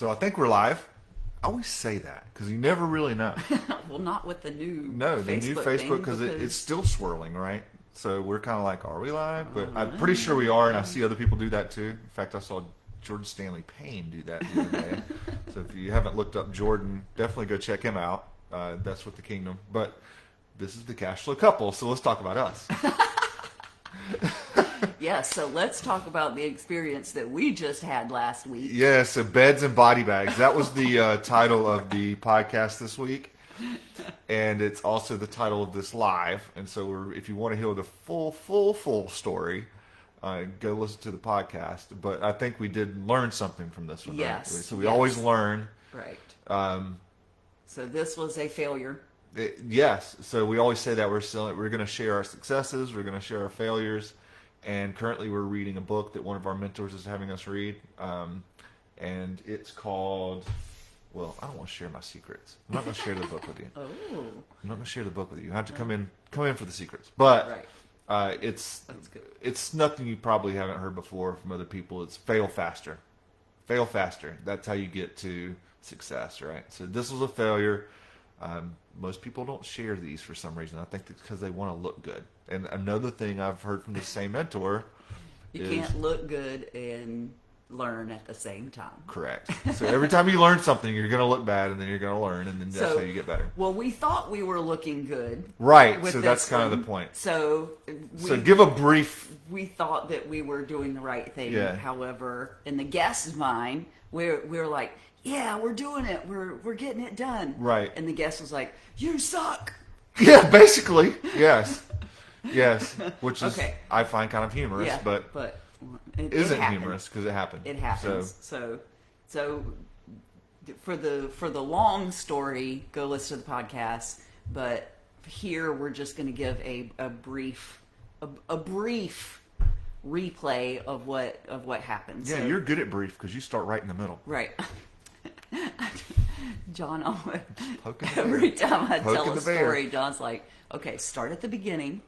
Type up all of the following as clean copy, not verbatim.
So I think we're live. I always say that because you never really know. Well, not with the new The new Facebook because it's still swirling, right? So we're kind of like, are we live? But I'm pretty sure we are, and I see other people do that too. In fact, I saw Jordan Stanley Payne do that the other day. So if you haven't looked up Jordan, definitely go check him out. That's with the Kingdom. But this is the Cash Flow Couple, so let's talk about us. Yeah, so let's talk about the experience that we just had last week. Yeah, so beds and body bags. That was the title of the podcast this week. And it's also the title of this live. And so if you want to hear the full story, go listen to the podcast. But I think we did learn something from this one. Yes. Right? So we always learn. Right. So this was a failure. Yes. So we always say that we're going to share our successes. We're going to share our failures. And currently we're reading a book that one of our mentors is having us read. And it's called... Well, I don't want to share my secrets. I'm not going to share the book with you. Oh. I'm not going to share the book with you. You have to come in for the secrets. But it's nothing you probably haven't heard before from other people. It's fail faster. Fail faster. That's how you get to success, right? So this was a failure. Most people don't share these for some reason. I think it's because they want to look good. And another thing I've heard from the same mentor is... You can't look good and learn at the same time. Correct. So every time you learn something, you're going to look bad, and then you're going to learn, and then that's how you get better. Well, we thought we were looking good. Right. So that's kind of the point. So give a brief... We thought that we were doing the right thing. Yeah. However, in the guest's mind, we're like, yeah, we're doing it. We're getting it done. Right. And the guest was like, you suck. Yeah, basically. Yes. Yes. Which is, I find kind of humorous, but it isn't humorous because it happened. It happens. So for the long story, go listen to the podcast. But here we're just going to give a brief replay of what happened. Yeah, you're good at brief because you start right in the middle. Right. John, every time I tell a story, John's like, okay, start at the beginning.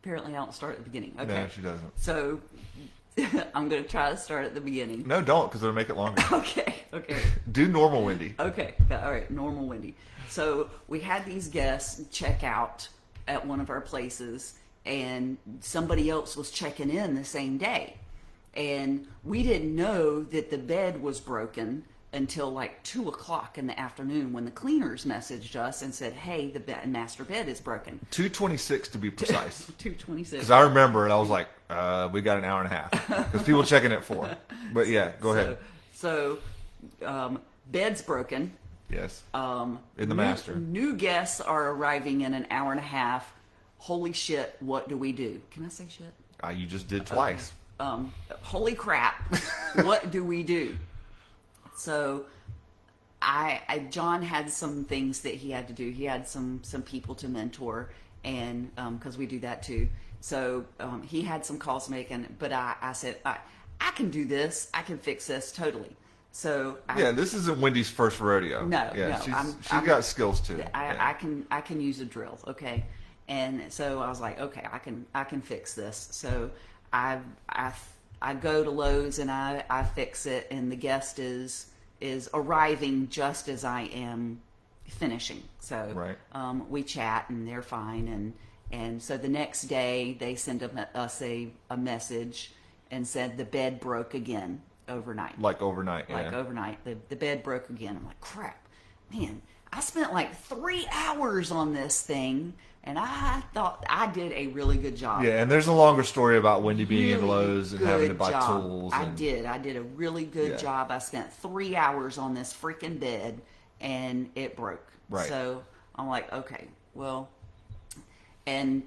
Apparently I don't start at the beginning. Okay. No, she doesn't. So I'm going to try to start at the beginning. No, don't, because it'll make it longer. Okay. Do normal Wendy. Okay. All right, normal Wendy. So we had these guests check out at one of our places, and somebody else was checking in the same day. And we didn't know that the bed was broken until like 2:00 in the afternoon when the cleaners messaged us and said, hey, the master bed is broken. 2:26 to be precise. 2:26. Because I remember it, I was like, we got an hour and a half. Because people checking at 4. But yeah, go ahead. So, bed's broken. Yes. In the master. New guests are arriving in an hour and a half. Holy shit, what do we do? Can I say shit? You just did twice. Holy crap, what do we do? So, John had some things that he had to do. He had some people to mentor, and because we do that too. So he had some calls to make, but I said, I can do this. I can fix this totally. So this isn't Wendy's first rodeo. No, she's got skills too. I can use a drill. Okay, and so I was like, okay, I can fix this. So I go to Lowe's and I fix it, and the guest is arriving just as I am finishing. So we chat and they're fine, and so the next day they send us a message and said the bed broke again overnight. Like overnight. The bed broke again. I'm like, crap, man, I spent like 3 hours on this thing. And I thought I did a really good job. Yeah, and there's a longer story about Wendy being in Lowe's and having to buy tools. I did a really good job. I spent 3 hours on this freaking bed, and it broke. Right. So I'm like, okay, well, and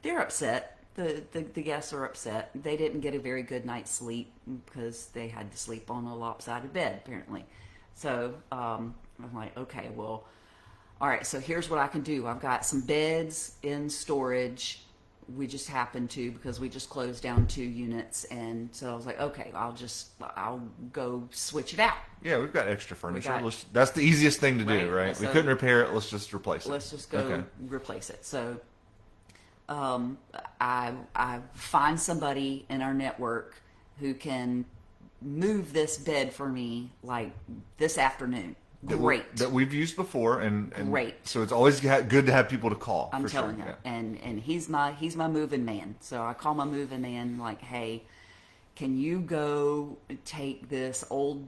they're upset. The guests are upset. They didn't get a very good night's sleep because they had to sleep on a lopsided bed, apparently. So I'm like, okay, well, all right, so here's what I can do. I've got some beds in storage. We just happened to, because we just closed down 2 units. And so I was like, okay, I'll go switch it out. Yeah, we've got extra furniture. That's the easiest thing to do, right? We couldn't repair it. Let's just replace it. Let's just go replace it. So I find somebody in our network who can move this bed for me like this afternoon. Great. That we've used before, and Great. So it's always good to have people to call. I'm for telling sure. you. Yeah. And he's my moving man. So I call my moving man like, hey, can you go take this old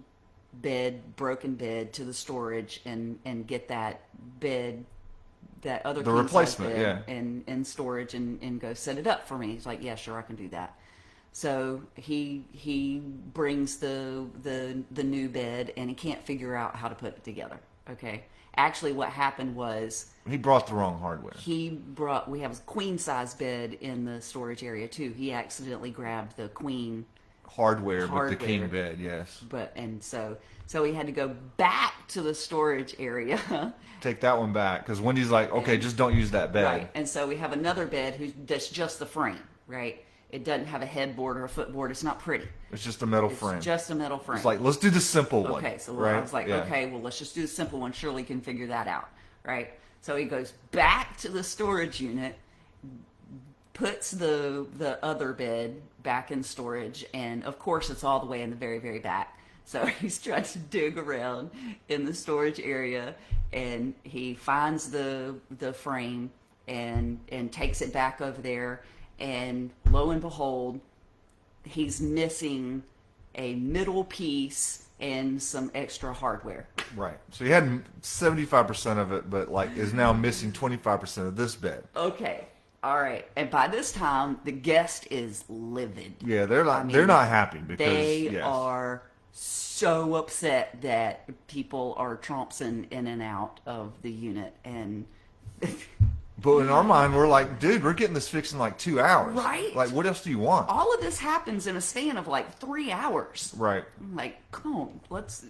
broken bed to the storage and get that bed, that other The king replacement, size bed yeah. in storage and go set it up for me. He's like, yeah, sure, I can do that. So he brings the new bed, and he can't figure out how to put it together. Okay. Actually, what happened was He brought the wrong hardware. we have a queen size bed in the storage area too. He accidentally grabbed the queen Hardware, but the king bed, yes. So he had to go back to the storage area. Take that one back, because Wendy's like, okay, just don't use that bed. Right. And so we have another bed that's just the frame, right? It doesn't have a headboard or a footboard. It's not pretty. It's just a metal It's frame. just a metal frame. It's like, let's do the simple one. Okay, so right? I was like, Yeah. okay, well, let's just do the simple one. Surely can figure that out, right? So he goes back to the storage unit, puts the other bed back in storage, and of course it's all the way in the very, very back. So he's trying to dig around in the storage area, and he finds the frame and takes it back over there, and lo and behold, he's missing a middle piece and some extra hardware. Right. So he had 75% of it, but like is now missing 25% of this bed. Okay. All right. And by this time, the guest is livid. Yeah, they're not happy because They yes. are so upset that people are trompsing in and out of the unit. And But in our mind, we're like, dude, we're getting this fixed in like 2 hours. Right. Like, what else do you want? all of this happens in a span of like 3 hours. Right. I'm like, come on, let's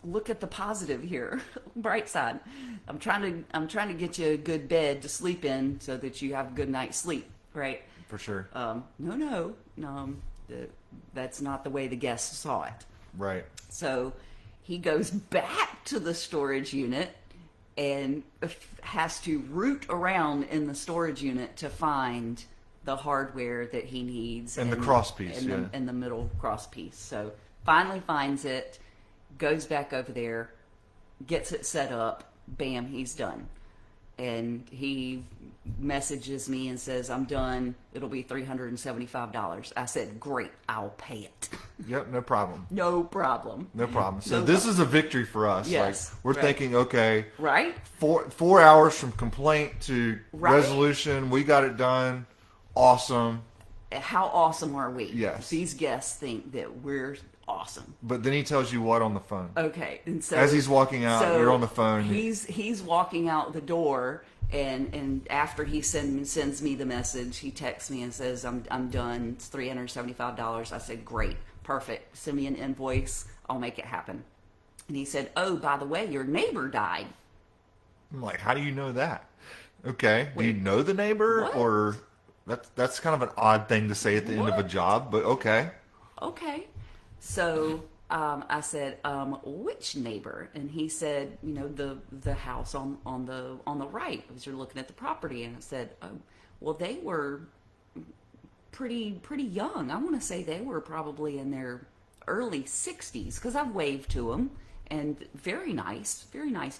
look at the positive here, bright side. I'm trying to get you a good bed to sleep in so that you have a good night's sleep, right? For sure. No, that's not the way the guests saw it. Right. So he goes back to the storage unit and has to root around in the storage unit to find the hardware that he needs. And the cross piece, and the middle cross piece. So finally finds it, goes back over there, gets it set up, bam, he's done. And he messages me and says, I'm done. It'll be $375. I said, great, I'll pay it. Yep, no problem. No problem. No problem. So No this problem. is a victory for us. Yes, Like, we're right. thinking, okay, Right? 4 hours from complaint to Right. resolution. We got it done. Awesome. How awesome are we? Yes. These guests think that we're awesome. But then he tells you what on the phone. Okay, and so As he's walking out, you're on the phone. He's walking out the door, and after he sends me the message, he texts me and says, "I'm done. It's $375." I said, "Great, perfect. Send me an invoice. I'll make it happen." And he said, "Oh, by the way, your neighbor died." I'm like, how do you know that? Okay. Do you Wait. know the neighbor? What? Or that's kind of an odd thing to say at the end of a What? job, but okay. Okay. So I said, which neighbor? And he said, the house on the right, as you're looking at the property. And I said, oh, well, they were pretty young. I want to say they were probably in their early 60s, because I've waved to them, and very nice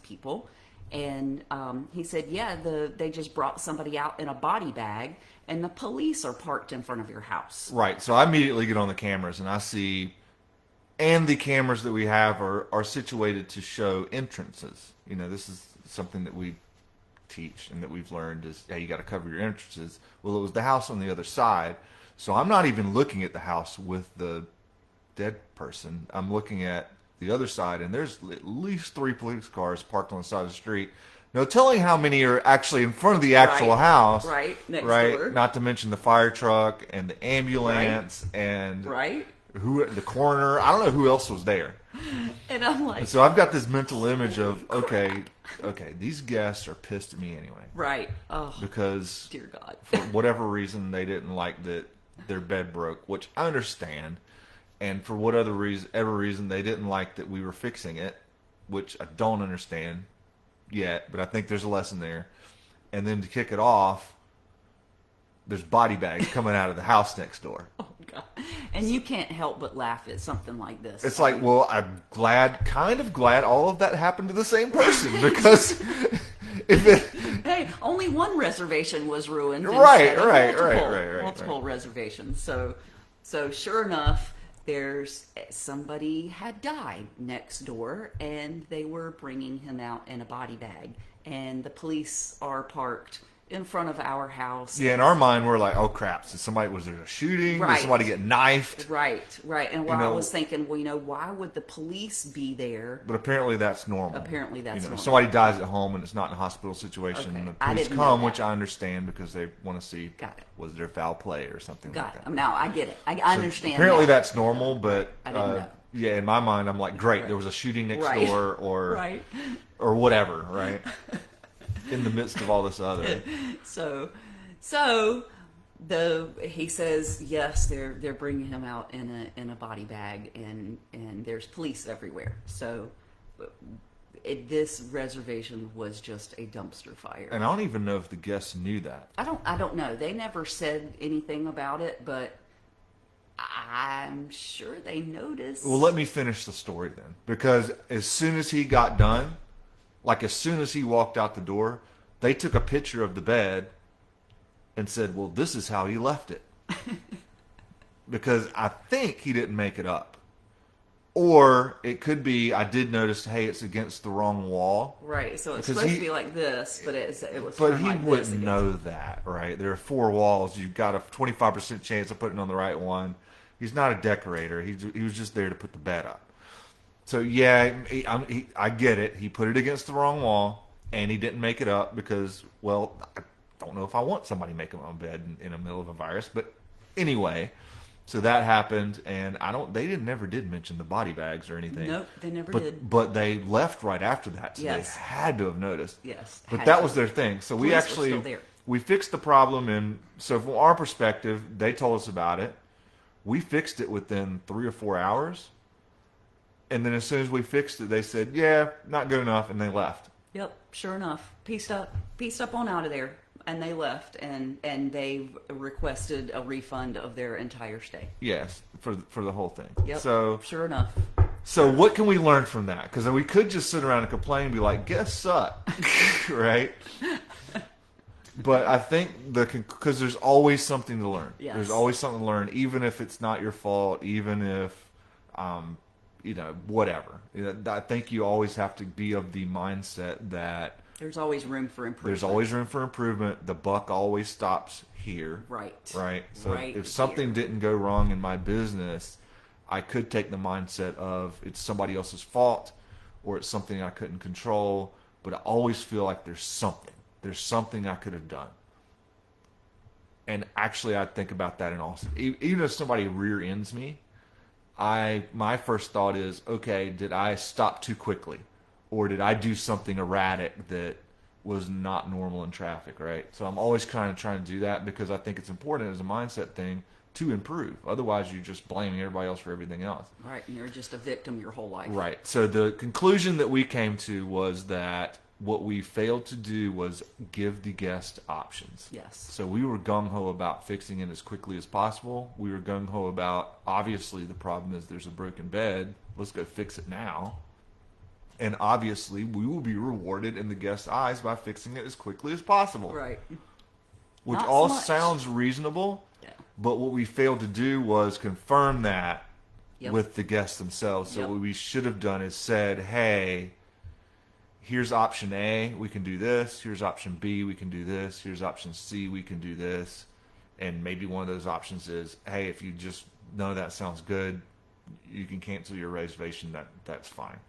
people. And he said, yeah, they just brought somebody out in a body bag, and the police are parked in front of your house. Right. So I immediately get on the cameras and I see, and the cameras that we have are situated to show entrances. This is something that we teach and that we've learned is, you got to cover your entrances. Well, it was the house on the other side. So I'm not even looking at the house with the dead person. I'm looking at the other side, and there's at least 3 police cars parked on the side of the street. No telling how many are actually in front of the actual Right. house. Right, next right? door. Not to mention the fire truck and the ambulance and Right? the coroner. I don't know who else was there. And I'm like, And so I've got this mental image of, okay, these guests are pissed at me anyway. right. Oh, Because dear God. for whatever reason they didn't like that their bed broke, which I understand. And for whatever reason they didn't like that we were fixing it, which I don't understand yet, but I think there's a lesson there. And then to kick it off, there's body bags coming out of the house next door. Oh God! And you can't help but laugh at something like this. It's like, well, I'm kind of glad all of that happened to the same person, because if it, hey, only one reservation was ruined. Right. Multiple reservations. So sure enough, there's somebody had died next door, and they were bringing him out in a body bag, and the police are parked in front of our house. Yeah, in our mind, we're like, oh crap! Was there a shooting? Right. Did somebody get knifed? Right. And I was thinking, well, why would the police be there? But apparently that's normal. Normal. Somebody dies at home and it's not in a hospital situation. Okay. And the I police didn't know come, that. which I understand, because they want to see, Got it. was there foul play or something like Got that. it. Now I get it. I understand. Apparently that. that's normal, but I didn't know. yeah, in my mind, I'm like, great, Right. there was a shooting next Right. door, or Right. or whatever, right? In the midst of all this other. So he says yes, they're bringing him out in a body bag, and there's police everywhere. So this reservation was just a dumpster fire. And I don't even know if the guests knew that. I don't know. They never said anything about it, but I'm sure they noticed. Well, let me finish the story then, because as soon as he got done, like as soon as he walked out the door, they took a picture of the bed and said, well, this is how he left it. Because I think he didn't make it up. Or it could be, I did notice, hey, it's against the wrong wall. Right, so it's Because supposed to be like this, but it was But turned he like this wouldn't against- know that, right? There are 4 walls. You've got a 25% chance of putting on the right one. He's not a decorator. He was just there to put the bed up. So, yeah, I get it. He put it against the wrong wall, and he didn't make it up because, well, I don't know if I want somebody making my own bed in the middle of a virus. But anyway, so that happened, and they never did mention the body bags or anything. Nope, they never did. But they left right after that, so Yes. they had to have noticed. Yes. But had that to. was their thing. So we Police were actually still there. we fixed the problem, and so from our perspective, they told us about it. We fixed it within 3 or 4 hours, and then as soon as we fixed it, they said, "Yeah, not good enough," and they left. Yep, sure enough. Pieced up on out of there. And they left, and they requested a refund of their entire stay. Yes, for the whole thing. Yep, So sure enough. So what can we learn from that? Because we could just sit around and complain and be like, guests suck, right? But I think because there's always something to learn. Yes. There's always something to learn, even if it's not your fault, even if, whatever. I think you always have to be of the mindset that There's always room for improvement. there's always room for improvement. The buck always stops here. Right. Right. So Right if something here. didn't go wrong in my business, I could take the mindset of it's somebody else's fault or it's something I couldn't control, but I always feel like there's something. There's something I could have done. And actually, I think about that in Austin. Even if somebody rear ends me, my first thought is, okay, did I stop too quickly? Or did I do something erratic that was not normal in traffic, right? So I'm always kind of trying to do that because I think it's important as a mindset thing to improve. Otherwise, you're just blaming everybody else for everything else. Right, and you're just a victim your whole life. Right. So the conclusion that we came to was that what we failed to do was give the guest options. Yes. So we were gung-ho about fixing it as quickly as possible. We were gung-ho about, obviously, the problem is there's a broken bed. Let's go fix it now. And obviously, we will be rewarded in the guest's eyes by fixing it as quickly as possible. Right. Which Not all so much. sounds reasonable, Yeah. but what we failed to do was confirm that Yep. with the guests themselves. So Yep. what we should have done is said, hey, here's option A, we can do this. Here's option B, we can do this. Here's option C, we can do this. And maybe one of those options is, hey, if you just know that sounds good, you can cancel your reservation. That's fine.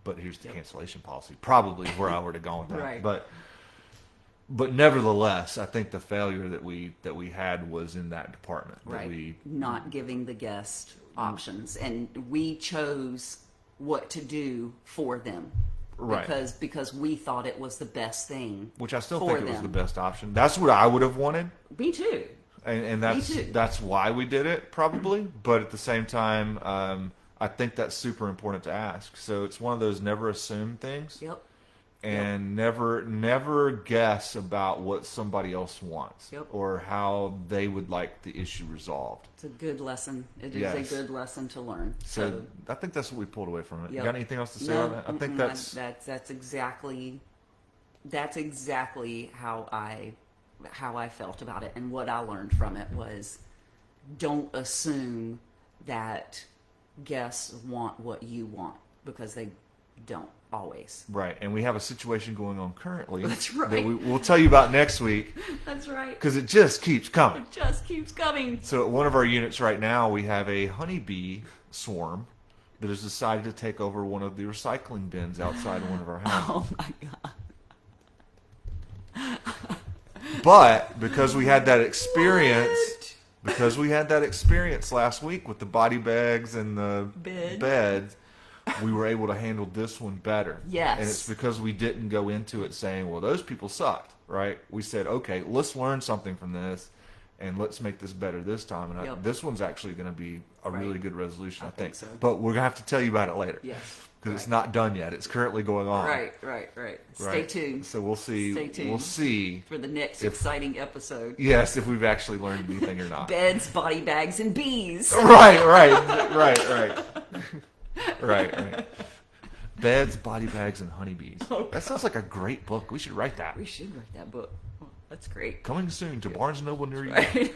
But here's the Yep. cancellation policy. Probably where I would have gone with that. Right. But nevertheless, I think the failure that we had was in that department. That Right. Not giving the guest options. And we chose what to do for them. Right. Because we thought it was the best thing. Which I still for think it was them. the best option. That's what I would have wanted. Me too. And Me too. that's why we did it, probably. But at the same time, I think that's super important to ask. So it's one of those never assume things. Yep. and never guess about what somebody else wants or how they would like the issue resolved. It's a good lesson. It is a good lesson to learn. So I think that's what we pulled away from it. You got anything else to say no, about that? I think that's exactly how I felt about it, and what I learned from it was, don't assume that guests want what you want, because they don't always. Right, and we have a situation going on currently. That's right. That we'll tell you about next week. That's right. Because it just keeps coming. It just keeps coming. So at one of our units right now, we have a honeybee swarm that has decided to take over one of the recycling bins outside one of our houses. Oh my God. But because we had that experience last week with the body bags and the beds, we were able to handle this one better. Yes. And it's because we didn't go into it saying, well, those people sucked, right? We said, okay, let's learn something from this, and let's make this better this time. And this one's actually going to be a really good resolution, I think. So. But we're going to have to tell you about it later. Yes. Because it's not done yet. It's currently going on. Right. Stay tuned. So we'll see. Stay tuned. We'll see for the next exciting episode. Yes, if we've actually learned anything or not. Beds, body bags, and bees. Right. Beds, body bags, and honeybees. Oh, that sounds like a great book. We should write that. We should write that book. Oh, that's great. Coming soon to Barnes & Noble near you. Right.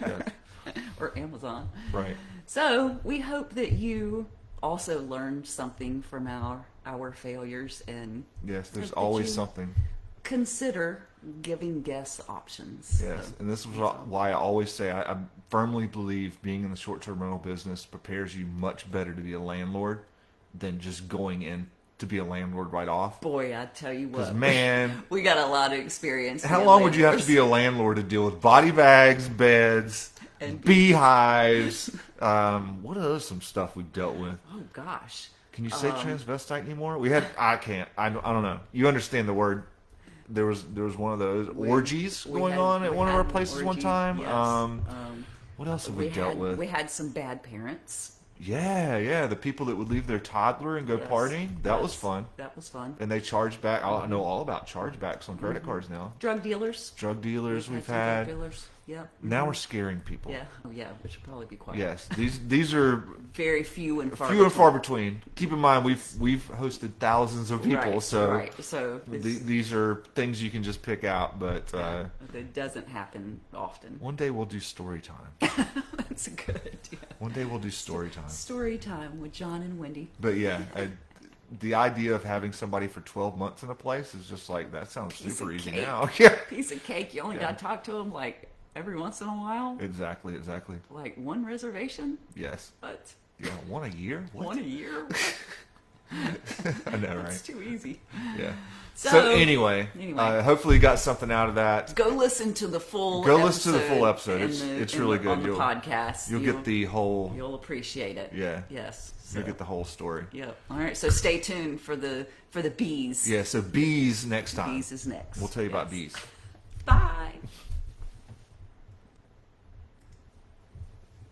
Or Amazon. Right. So we hope that you also learned something from our failures, and yes, there's always something. Consider giving guests options. Yes, so, and this is why I always say I firmly believe being in the short-term rental business prepares you much better to be a landlord than just going in to be a landlord right off. Boy, I tell you what, because man, we got a lot of experience. How long would you have to be a landlord to deal with body bags, beds, and beehives? What else? Some stuff we've dealt with. Oh gosh. Can you say transvestite anymore? We had. I can't. I don't know. You understand the word? There was one of those orgies going on at one of our places one time. Yes. What else have we dealt with? We had some bad parents. Yeah. The people that would leave their toddler and go partying. That was fun. That was fun. And they charged back. I know all about chargebacks on credit cards now. Drug dealers. We've had. Drug dealers. Yeah. Now we're scaring people. Yeah. Oh, yeah. We should probably be quiet. Yes. These are very few and far between. Keep in mind we've hosted thousands of people, so these are things you can just pick out, but it doesn't happen often. One day we'll do story time. That's a good idea. One day we'll do story time. Story time with John and Wendy. But yeah, the idea of having somebody for 12 months in a place is just like, that sounds super easy now. Yeah. Piece of cake. You only got to talk to them like every once in a while. Exactly. Like one reservation. Yes. But yeah, one a year. What? One a year. I know, right? It's too easy. Yeah. So anyway, hopefully you got something out of that. Go listen to the full. Listen to the full episode. It's really good. On the podcast, you'll get the whole. You'll appreciate it. Yeah. Yes. You'll get the whole story. Yep. All right. So stay tuned for the bees. Yeah. So bees next time. Bees is next. We'll tell you about bees. Bye.